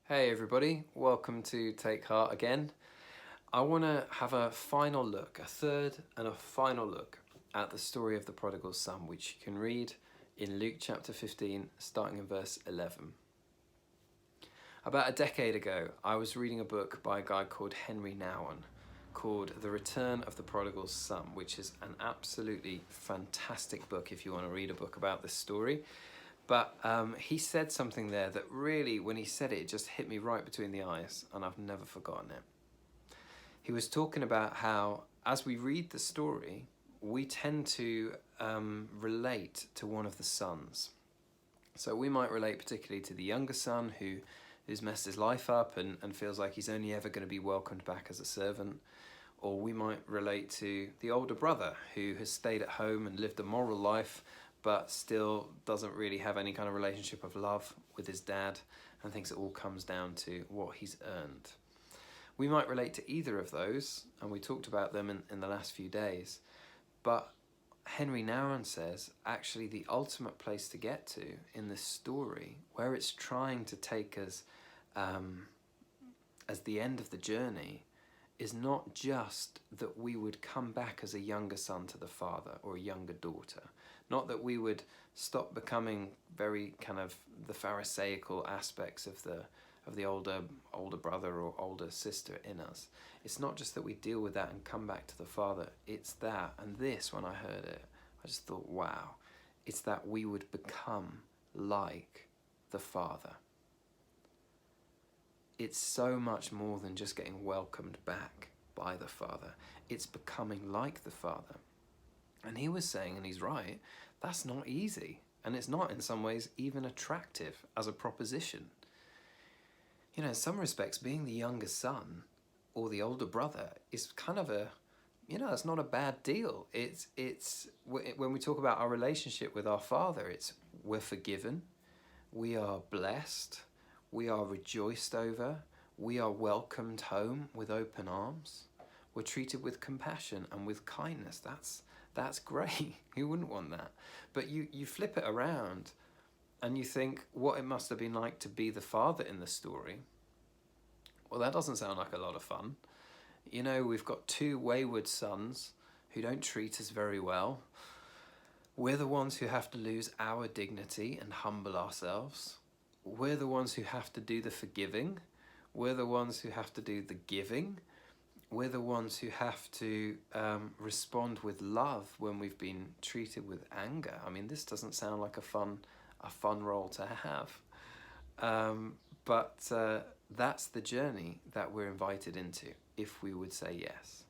Hey everybody, welcome to Take Heart again. I want to have a final look, a third and a final look at the story of the prodigal son, which you can read in Luke chapter 15, starting in verse 11. About a decade ago, I was reading a book by a guy called Henri Nouwen called The Return of the Prodigal Son, which is an absolutely fantastic book if you want to read a book about this story. But he said something there that really, when he said it, it just hit me right between the eyes, and I've never forgotten it. He was talking about how, as we read the story, we tend to relate to one of the sons. So we might relate particularly to the younger son who's messed his life up and feels like he's only ever going to be welcomed back as a servant. Or we might relate to the older brother who has stayed at home and lived a moral life but still doesn't really have any kind of relationship of love with his dad and thinks it all comes down to what he's earned. We might relate to either of those, and we talked about them in the last few days, but Henri Nouwen says actually the ultimate place to get to in this story, where it's trying to take us as the end of the journey, is not just that we would come back as a younger son to the father or a younger daughter. Not that we would stop becoming very kind of the pharisaical aspects of the older brother or older sister in us. It's not just that we deal with that and come back to the father. It's that, and this, when I heard it, I just thought, wow, it's that we would become like the father. It's so much more than just getting welcomed back by the father. It's becoming like the father. And he was saying, and he's right, that's not easy. And it's not in some ways even attractive as a proposition. You know, in some respects, being the younger son or the older brother is kind of it's not a bad deal. It's when we talk about our relationship with our father, it's we're forgiven, we are blessed, we are rejoiced over, we are welcomed home with open arms, we're treated with compassion and with kindness. That's great. Who wouldn't want that? But you flip it around and you think what it must have been like to be the father in the story. Well, that doesn't sound like a lot of fun. You know, we've got two wayward sons who don't treat us very well. We're the ones who have to lose our dignity and humble ourselves. We're the ones who have to do the forgiving. We're the ones who have to do the giving. We're the ones who have to respond with love when we've been treated with anger. I mean, this doesn't sound like a fun role to have. But that's the journey that we're invited into if we would say yes.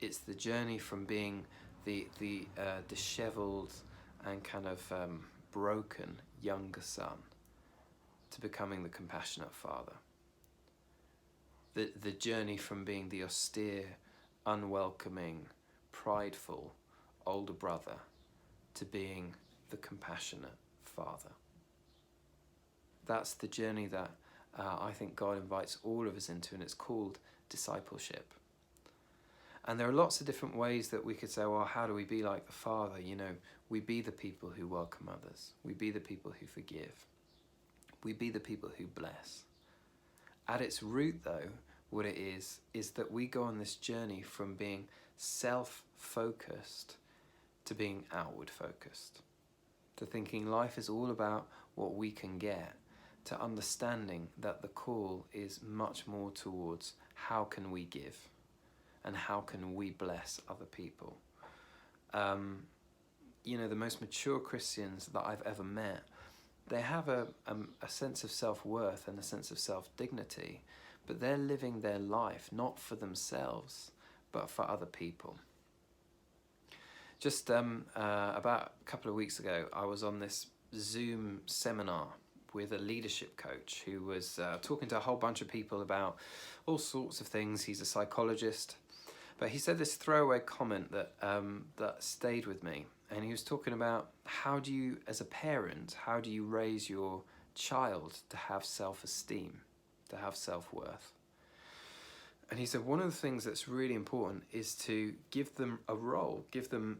It's the journey from being the disheveled and kind of broken younger son to becoming the compassionate father. The journey from being the austere, unwelcoming, prideful older brother to being the compassionate father. That's the journey that I think God invites all of us into, and it's called discipleship. And there are lots of different ways that we could say, well, how do we be like the Father? You know, we be the people who welcome others. We be the people who forgive. We be the people who bless. At its root, though, what it is that we go on this journey from being self-focused to being outward-focused, to thinking life is all about what we can get, to understanding that the call is much more towards how can we give and how can we bless other people. You know, the most mature Christians that I've ever met, they have a sense of self-worth and a sense of self-dignity, but they're living their life not for themselves, but for other people. Just about a couple of weeks ago, I was on this Zoom seminar with a leadership coach who was talking to a whole bunch of people about all sorts of things. He's a psychologist, but he said this throwaway comment that stayed with me. And he was talking about how do you, as a parent, how do you raise your child to have self-esteem, to have self-worth? And he said one of the things that's really important is to give them a role, give them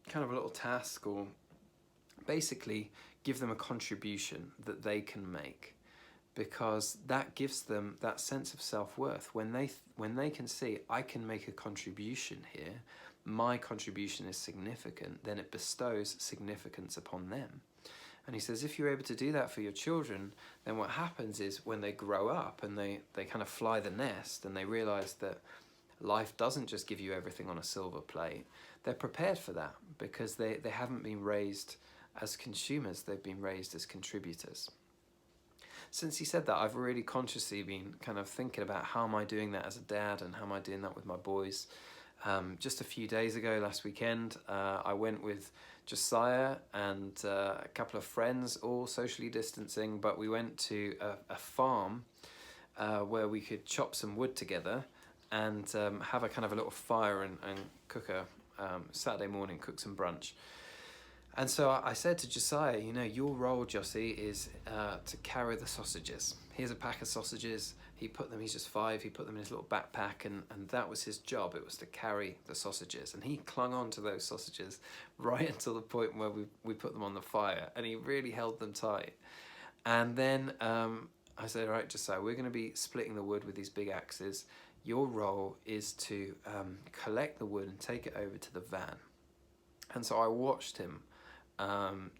kind of a little task, or basically give them a contribution that they can make. because that gives them that sense of self-worth. When they can see, I can make a contribution here, my contribution is significant, then it bestows significance upon them. And he says, if you're able to do that for your children, then what happens is when they grow up and they kind of fly the nest and they realize that life doesn't just give you everything on a silver plate, they're prepared for that because they haven't been raised as consumers, they've been raised as contributors. Since he said that, I've really consciously been kind of thinking about how am I doing that as a dad and how am I doing that with my boys. Just a few days ago, last weekend, I went with Josiah and a couple of friends, all socially distancing, but we went to a farm where we could chop some wood together and have a kind of a little fire and cook Saturday morning, cook some brunch. And so I said to Josiah, you know, your role, Jossie, is to carry the sausages. Here's a pack of sausages. He's just 5, he put them in his little backpack and that was his job. It was to carry the sausages. And he clung on to those sausages right until the point where we put them on the fire, and he really held them tight. And then I said, all right, Josiah, we're going to be splitting the wood with these big axes. Your role is to collect the wood and take it over to the van. And so I watched him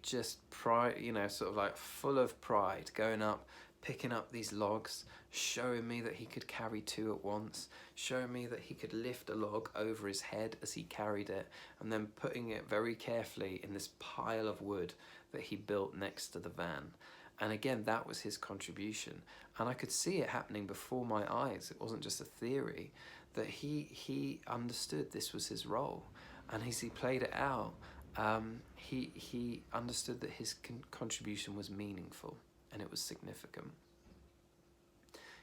just pride, you know, sort of like full of pride, going up, picking up these logs, showing me that he could carry 2 at once, showing me that he could lift a log over his head as he carried it, and then putting it very carefully in this pile of wood that he built next to the van. And again, that was his contribution. And I could see it happening before my eyes. It wasn't just a theory, that he understood this was his role. And as he played it out, he understood that his contribution was meaningful and it was significant.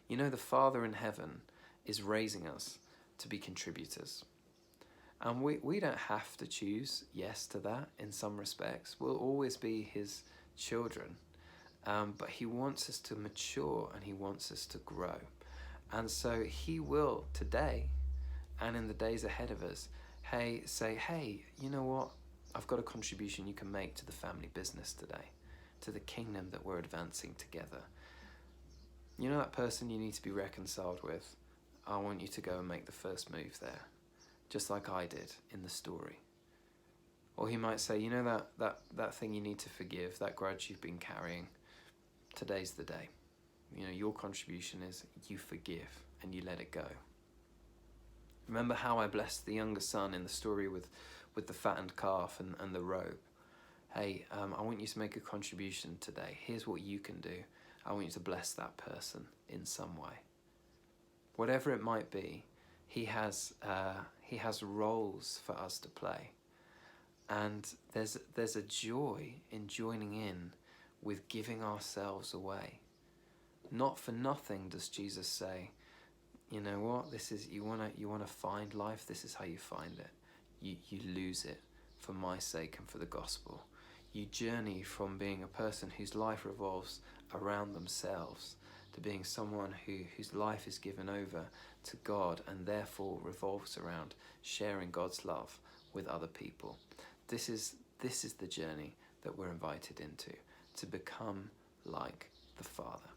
You know, the Father in heaven is raising us to be contributors. And we don't have to choose yes to that in some respects. We'll always be his children. But he wants us to mature and he wants us to grow. And so he will today and in the days ahead of us, say, hey, you know what? I've got a contribution you can make to the family business today, to the kingdom that we're advancing together. You know that person you need to be reconciled with? I want you to go and make the first move there, just like I did in the story. Or he might say, you know that thing you need to forgive, that grudge you've been carrying, today's the day. You know, your contribution is you forgive and you let it go. Remember how I blessed the younger son in the story with the fattened calf and the robe? Hey, I want you to make a contribution today. Here's what you can do. I want you to bless that person in some way. Whatever it might be, he has roles for us to play. And there's a joy in joining in with giving ourselves away. Not for nothing does Jesus say, you know what, this is, you wanna find life, this is how you find it. You lose it for my sake and for the gospel. You journey from being a person whose life revolves around themselves to being someone whose life is given over to God and therefore revolves around sharing God's love with other people. This is the journey that we're invited into, to become like the Father.